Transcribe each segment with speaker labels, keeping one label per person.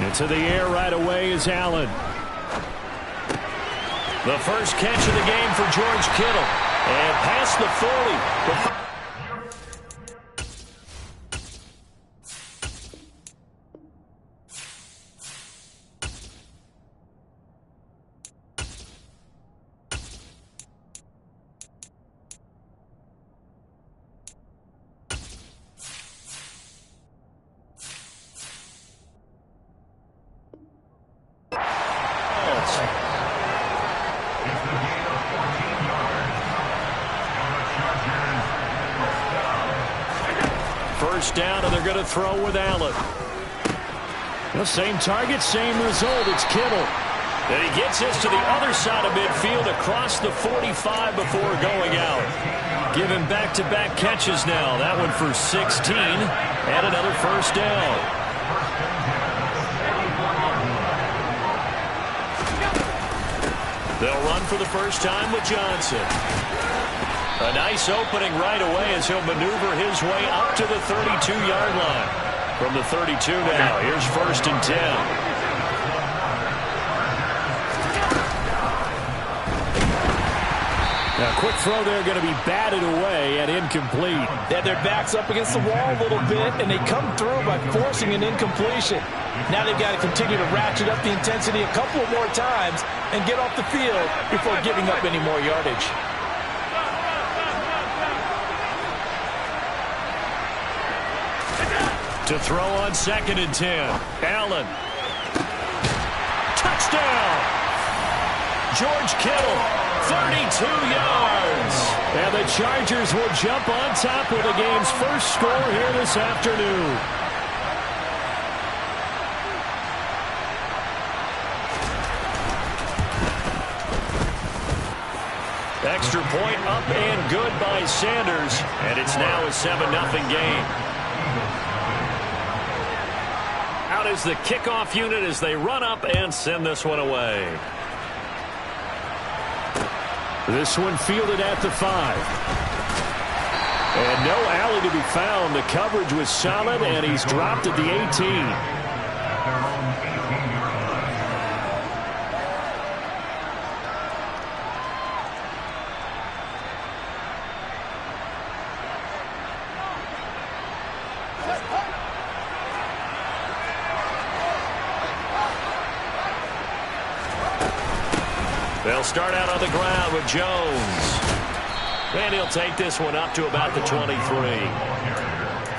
Speaker 1: Into the air right away is Allen. The first catch of the game for George Kittle. And past the 40. First down, and they're going to throw with Allen. The same target, same result. It's Kittle. And he gets this to the other side of midfield across the 45 before going out. Giving back-to-back catches now. That one for 16 and another first down. They'll run for the first time with Johnson. A nice opening right away as he'll maneuver his way up to the 32-yard line. From the 32 now, here's first and 10. Now, quick throw there, going to be batted away and incomplete.
Speaker 2: They had their backs up against the wall a little bit, and they come through by forcing an incompletion. Now they've got to continue to ratchet up the intensity a couple of more times and get off the field before giving up any more yardage.
Speaker 1: To throw on second and 10. Allen. Touchdown! George Kittle, 32 yards. And the Chargers will jump on top with the game's first score here this afternoon. Extra point up and good by Sanders. And it's now a 7-0 game. Out is the kickoff unit as they run up and send this one away. This one fielded at the 5. And no alley to be found. The coverage was solid, and he's dropped at the 18. They'll start out on the ground with Jones. And he'll take this one up to about the 23.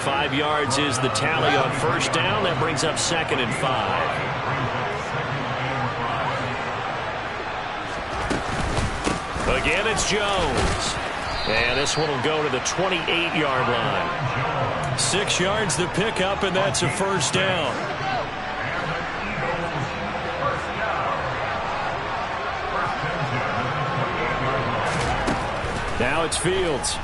Speaker 1: 5 yards is the tally on first down. That brings up second and 5. Again, it's Jones. And this one will go to the 28-yard line. 6 yards to pick up, and that's a first down. Now it's Fields.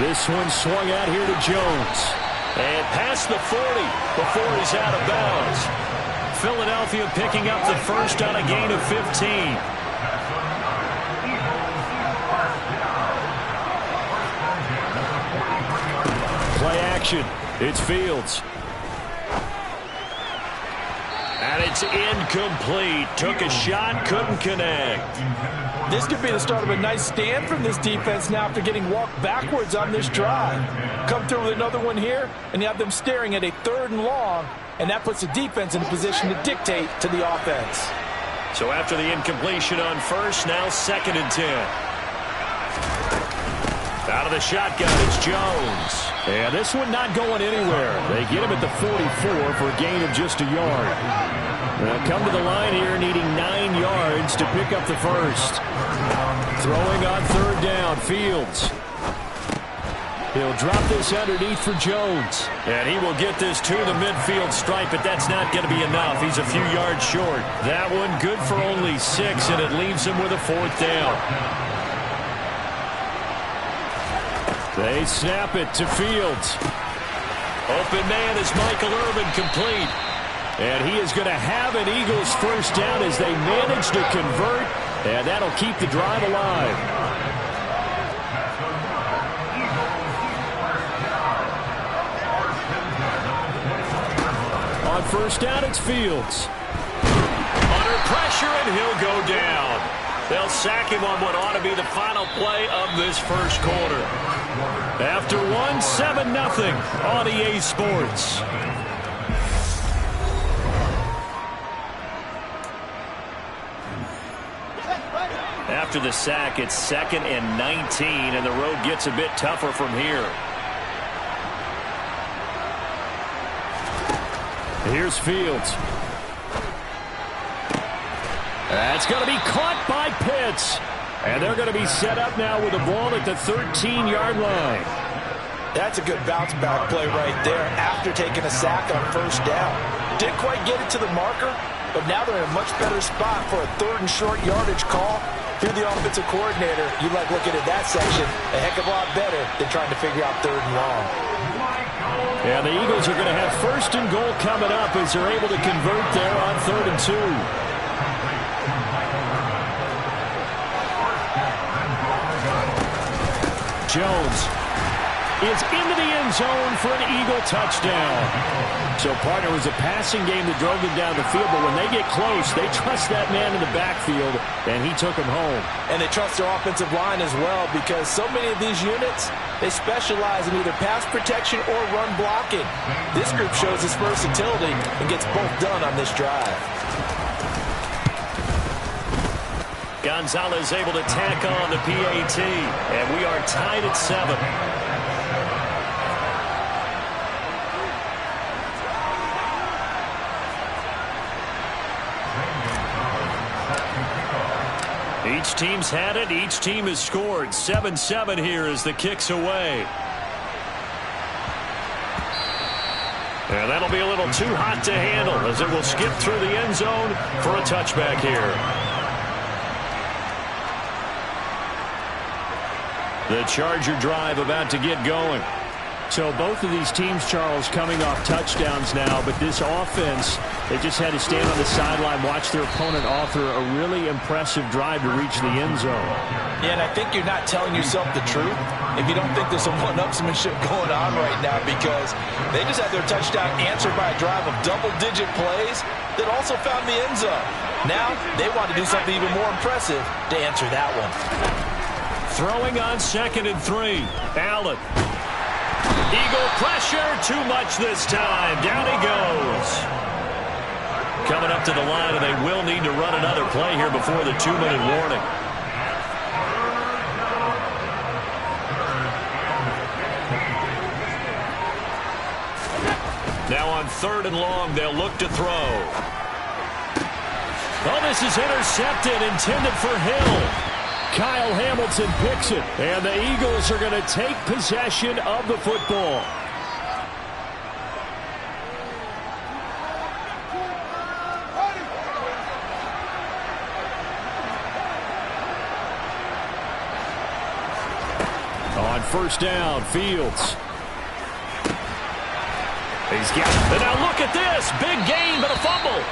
Speaker 1: This one swung out here to Jones. And past the 40 before he's out of bounds. Philadelphia picking up the first on a gain of 15. Play action. It's Fields. And it's incomplete. Took a shot, couldn't connect.
Speaker 2: This could be the start of a nice stand from this defense now after getting walked backwards on this drive. Come through with another one here, and you have them staring at a 3rd and long, and that puts the defense in a position to dictate to the offense.
Speaker 1: So after the incompletion on first, now second and 10. Out of the shotgun, it's Jones. And this one not going anywhere. They get him at the 44 for a gain of just a yard. They'll come to the line here needing 9 yards to pick up the first. Throwing on 3rd down, Fields. He'll drop this underneath for Jones. And he will get this to the midfield stripe, but that's not going to be enough. He's a few yards short. That one good for only 6, and it leaves him with a 4th down. They snap it to Fields. Open man is Michael Irvin, complete. And he is going to have an Eagles first down as they manage to convert, and that'll keep the drive alive. first down, it's Fields.
Speaker 3: Under pressure, and he'll go down. They'll sack him on what ought to be the final play of this first quarter.
Speaker 1: After one, 7-0 on EA Sports.
Speaker 3: After the sack, it's 2nd and 19, and the road gets a bit tougher from here.
Speaker 1: Here's Fields. That's going to be caught by Pitts. And they're going to be set up now with the ball at the 13-yard line.
Speaker 2: That's a good bounce-back play right there after taking a sack on first down. Didn't quite get it to the marker, but now they're in a much better spot for a 3rd and short yardage call. If you're the offensive coordinator, you like looking at that section a heck of a lot better than trying to figure out 3rd and long.
Speaker 1: And the Eagles are going to have 1st and goal coming up as they're able to convert there on 3rd and 2. Jones is into the end zone for an Eagle touchdown. So, partner, it was a passing game that drove them down the field, but when they get close, they trust that man in the backfield, and he took him home.
Speaker 2: And they trust their offensive line as well, because so many of these units, they specialize in either pass protection or run blocking. This group shows its versatility and gets both done on this drive.
Speaker 3: Gonzalez able to tack on the PAT, and we are tied at 7. Each team's had it. Each team has scored. 7-7 here as the kick's away. And that'll be a little too hot to handle as it will skip through the end zone for a touchback here. The Charger drive about to get going.
Speaker 1: So both of these teams, Charles, coming off touchdowns now, but this offense, they just had to stand on the sideline, watch their opponent author a really impressive drive to reach the end zone.
Speaker 2: Yeah, and I think you're not telling yourself the truth if you don't think there's some one-upsmanship going on right now, because they just had their touchdown answered by a drive of double-digit plays that also found the end zone. Now they want to do something even more impressive to answer that one.
Speaker 3: Throwing on 2nd and 3. Allen. Eagle pressure, too much this time. Down he goes. Coming up to the line, and they will need to run another play here before the 2-minute warning. Now on 3rd and long, they'll look to throw.
Speaker 1: Oh, this is intercepted, intended for Hill. Kyle Hamilton picks it, and the Eagles are going to take possession of the football. On 1st down, Fields.
Speaker 3: He's got it. And now look at this. Big gain, but a fumble.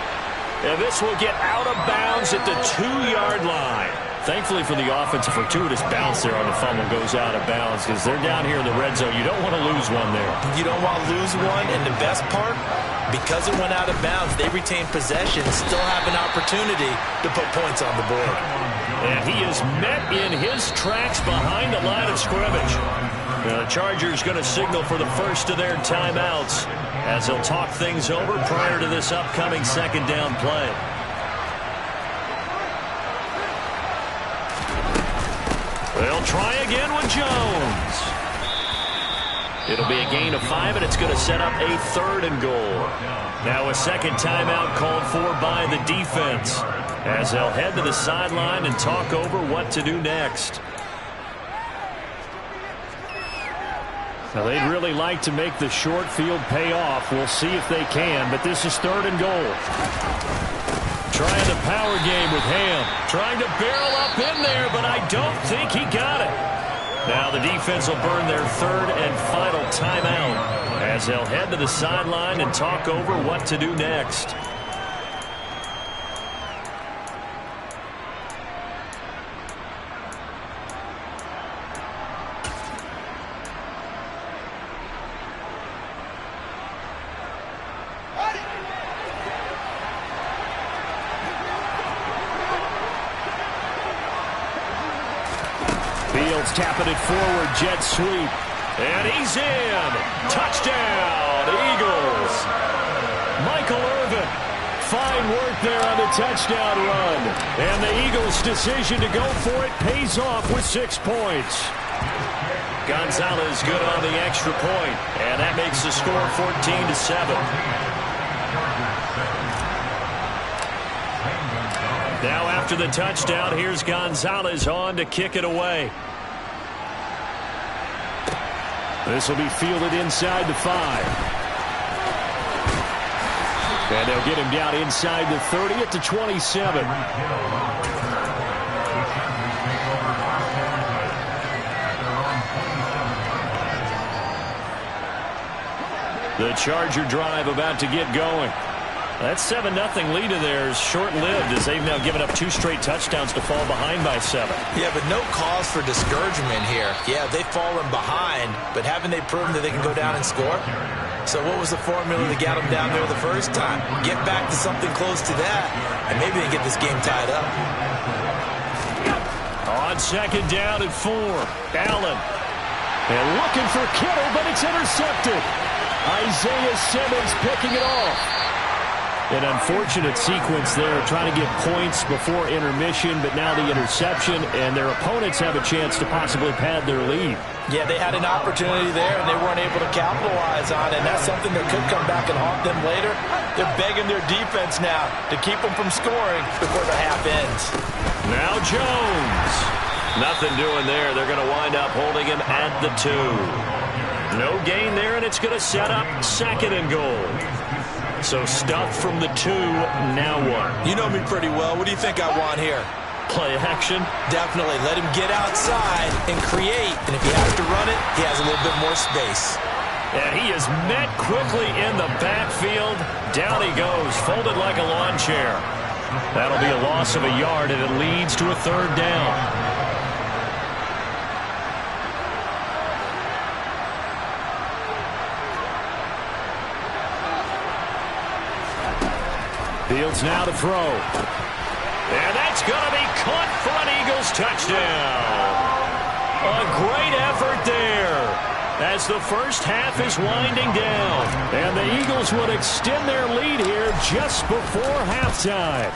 Speaker 3: And this will get out of bounds at the 2-yard line. Thankfully for the offense, a fortuitous bounce there on the fumble goes out of bounds because they're down here in the red zone. You don't want to lose one there.
Speaker 2: You don't want to lose one, and the best part, because it went out of bounds, they retain possession, still have an opportunity to put points on the board.
Speaker 3: And he is met in his tracks behind the line of scrimmage. Now the Chargers going to signal for the first of their timeouts as they'll talk things over prior to this upcoming 2nd down play. They'll try again with Jones. It'll be a gain of 5, and it's going to set up a 3rd and goal. Now a second timeout called for by the defense as they'll head to the sideline and talk over what to do next.
Speaker 1: Now they'd really like to make the short field pay off. We'll see if they can, but this is 3rd and goal. Trying the power game with Ham. Trying to barrel up in there, but I don't think he got it. Now the defense will burn their 3rd and final timeout as they'll head to the sideline and talk over what to do next. Fields tapping it forward, jet sweep. And he's in. Touchdown, Eagles. Michael Irvin. Fine work there on the touchdown run. And the Eagles' decision to go for it pays off with 6 points. Gonzalez good on the extra point. And that makes the score 14-7. Now after the touchdown, here's Gonzalez on to kick it away. This will be fielded inside the 5. And they'll get him down inside the 30 at the 27. The Charger drive about to get going. That 7-0 lead of theirs short-lived as they've now given up 2 straight touchdowns to fall behind by 7.
Speaker 2: Yeah, but no cause for discouragement here. Yeah, they've fallen behind, but haven't they proven that they can go down and score? So what was the formula that got them down there the first time? Get back to something close to that, and maybe they get this game tied up.
Speaker 1: On second down and 4, Allen. And looking for Kittle, but it's intercepted. Isaiah Simmons picking it off. An unfortunate sequence there, trying to get points before intermission, but now the interception, and their opponents have a chance to possibly pad their lead.
Speaker 2: Yeah, they had an opportunity there, and they weren't able to capitalize on it, and that's something that could come back and haunt them later. They're begging their defense now to keep them from scoring before the half ends.
Speaker 1: Now Jones.
Speaker 3: Nothing doing there. They're going to wind up holding him at the 2. No gain there, and it's going to set up 2nd and goal. So stuff from the 2, now what?
Speaker 2: You know me pretty well. What do you think I want here?
Speaker 3: Play action?
Speaker 2: Definitely. Let him get outside and create. And if he has to run it, he has a little bit more space.
Speaker 3: And he is met quickly in the backfield. Down he goes, folded like a lawn chair.
Speaker 1: That'll be a loss of a yard, and it leads to a 3rd down. Fields now to throw.
Speaker 3: And that's going to be caught for an Eagles touchdown. A great effort there as the first half is winding down.
Speaker 1: And the Eagles would extend their lead here just before halftime.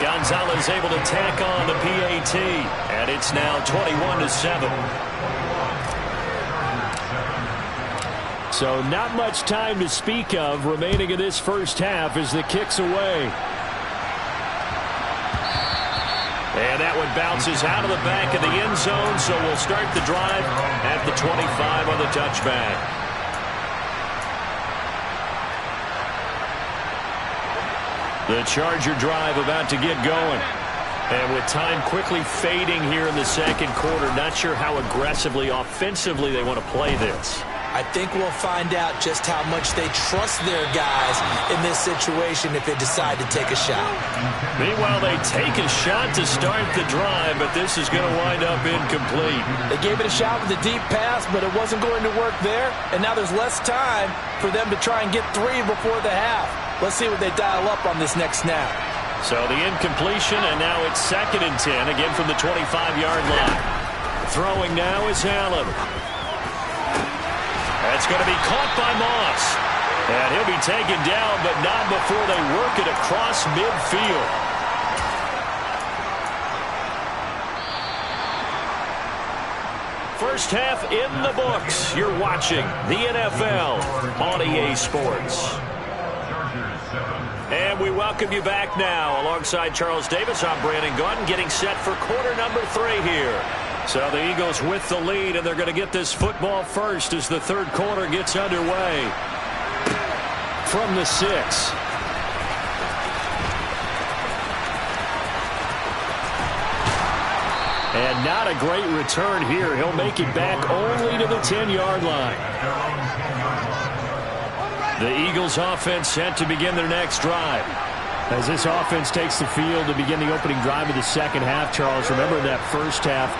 Speaker 3: Gonzalez able to tack on the PAT, and it's now 21-7.
Speaker 1: So not much time to speak of remaining in this first half as the kick's away.
Speaker 3: And that one bounces out of the back of the end zone, so we'll start the drive at the 25 on the touchback.
Speaker 1: The Charger drive about to get going.
Speaker 3: And with time quickly fading here in the second quarter, not sure how aggressively, offensively they want to play this.
Speaker 2: I think we'll find out just how much they trust their guys in this situation if they decide to take a shot.
Speaker 3: Meanwhile, they take a shot to start the drive, but this is going to wind up incomplete.
Speaker 2: They gave it a shot with a deep pass, but it wasn't going to work there, and now there's less time for them to try and get 3 before the half. Let's see what they dial up on this next snap.
Speaker 3: So the incompletion, and now it's 2nd and 10, again from the 25-yard line. Throwing now is Allen. That's going to be caught by Moss. And he'll be taken down, but not before they work it across midfield. First half in the books. You're watching the NFL on EA Sports. And we welcome you back now. Alongside Charles Davis, I'm Brandon Gordon, getting set for quarter number 3 here. So the Eagles with the lead, and they're going to get this football first as the third quarter gets underway.
Speaker 1: From the 6. And not a great return here. He'll make it back only to the 10-yard line. The Eagles offense set to begin their next drive. As this offense takes the field to begin the opening drive of the second half, Charles, remember that first half,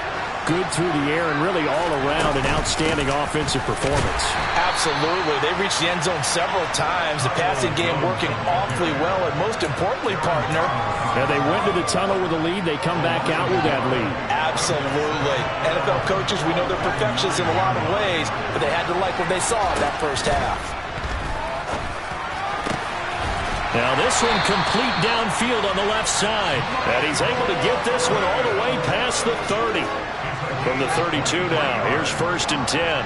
Speaker 1: good through the air and really all around an outstanding offensive performance.
Speaker 2: Absolutely. They reached the end zone several times. The passing game working awfully well, and most importantly, partner.
Speaker 1: And they went to the tunnel with a lead. They come back out with that lead.
Speaker 2: Absolutely. NFL coaches, we know they're perfectionists in a lot of ways, but they had to like what they saw in that first half.
Speaker 1: Now this one complete downfield on the left side. And he's able to get this one all the way past the 30. From the 32 now, here's 1st and 10.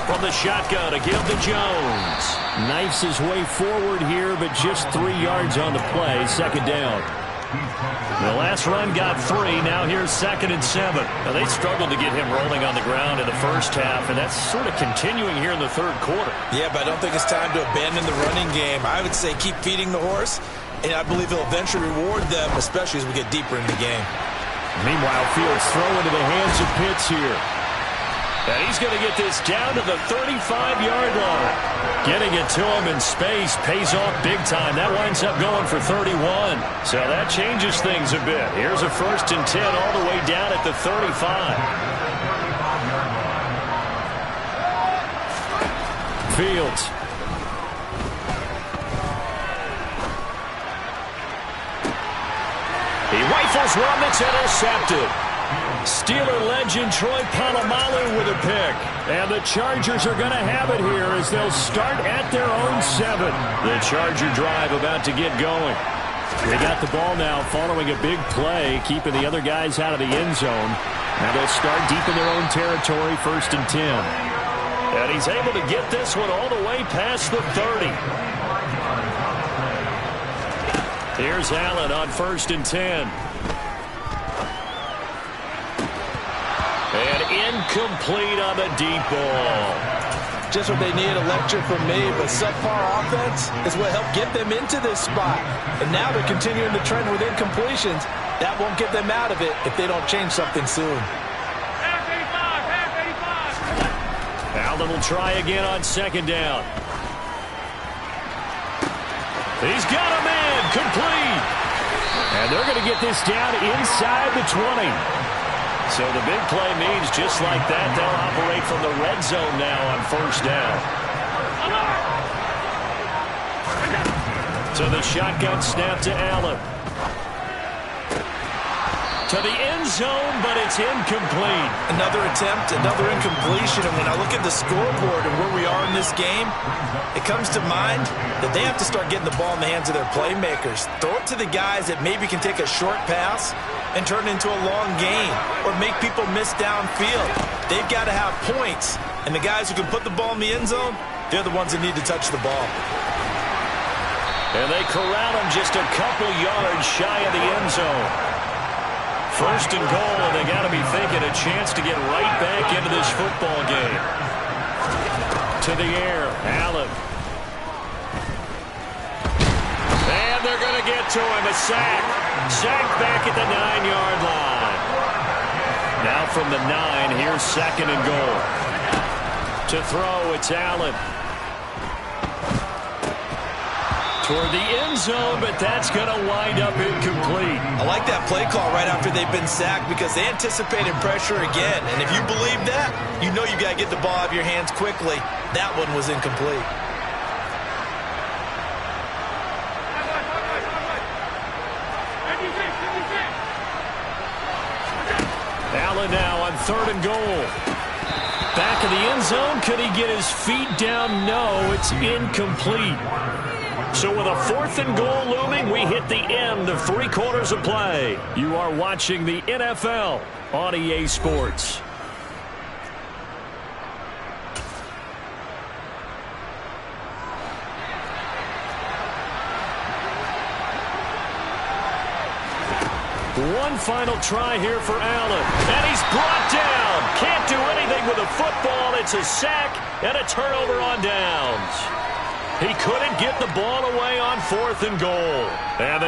Speaker 1: From the shotgun, a give to Jones. Knifes his way forward here, but just 3 yards on the play. 2nd down. The last run got 3. Now here's 2nd and 7. Now they struggled to get him rolling on the ground in the first half, and that's sort of continuing here in the 3rd quarter.
Speaker 2: Yeah, but I don't think it's time to abandon the running game. I would say keep feeding the horse, and I believe he'll eventually reward them, especially as we get deeper in the game.
Speaker 1: Meanwhile, Fields throw into the hands of Pitts here. And he's going to get this down to the 35-yard line. Getting it to him in space pays off big time. That winds up going for 31. So that changes things a bit. Here's a 1st and 10 all the way down at the 35. Fields. He rifles one that's intercepted. Steeler legend Troy Polamalu with a pick. And the Chargers are going to have it here as they'll start at their own 7. The Charger drive about to get going. They got the ball now following a big play, keeping the other guys out of the end zone. Now they'll start deep in their own territory, 1st and 10. And he's able to get this one all the way past the 30. Here's Allen on 1st and 10. And incomplete on the deep ball.
Speaker 2: Just what they need, a lecture from me, but subpar offense is what helped get them into this spot. And now they're continuing the trend with incompletions. That won't get them out of it if they don't change something soon.
Speaker 1: Allen will try again on 2nd down. He's got a man, complete. And they're going to get this down inside the 20. So the big play means just like that, they'll operate from the red zone now on 1st down. So the shotgun snap to Allen. To the end zone, but it's incomplete.
Speaker 2: Another attempt, another incompletion. And when I look at the scoreboard and where we are in this game, it comes to mind that they have to start getting the ball in the hands of their playmakers. Throw it to the guys that maybe can take a short pass and turn it into a long gain or make people miss downfield. They've got to have points. And the guys who can put the ball in the end zone, they're the ones that need to touch the ball.
Speaker 1: And they corral him just a couple yards shy of the end zone. 1st and goal, and they got to be thinking a chance to get right back into this football game. To the air, Allen. And they're going to get to him, a sack. Sack back at the 9-yard line. Now from the 9, here's 2nd and goal. To throw, it's Allen. Toward the end zone, but that's going to wind up incomplete.
Speaker 2: I like that play call right after they've been sacked because they anticipated pressure again. And if you believe that, you know you got to get the ball out of your hands quickly. That one was incomplete.
Speaker 1: Allen now on 3rd and goal. Back in the end zone. Could he get his feet down? No, it's incomplete. So with a 4th and goal looming, we hit the end of 3 quarters of play. You are watching the NFL on EA Sports. One final try here for Allen. And he's brought down. Can't do anything with the football. It's a sack and a turnover on downs. He couldn't get the ball away on 4th and goal. And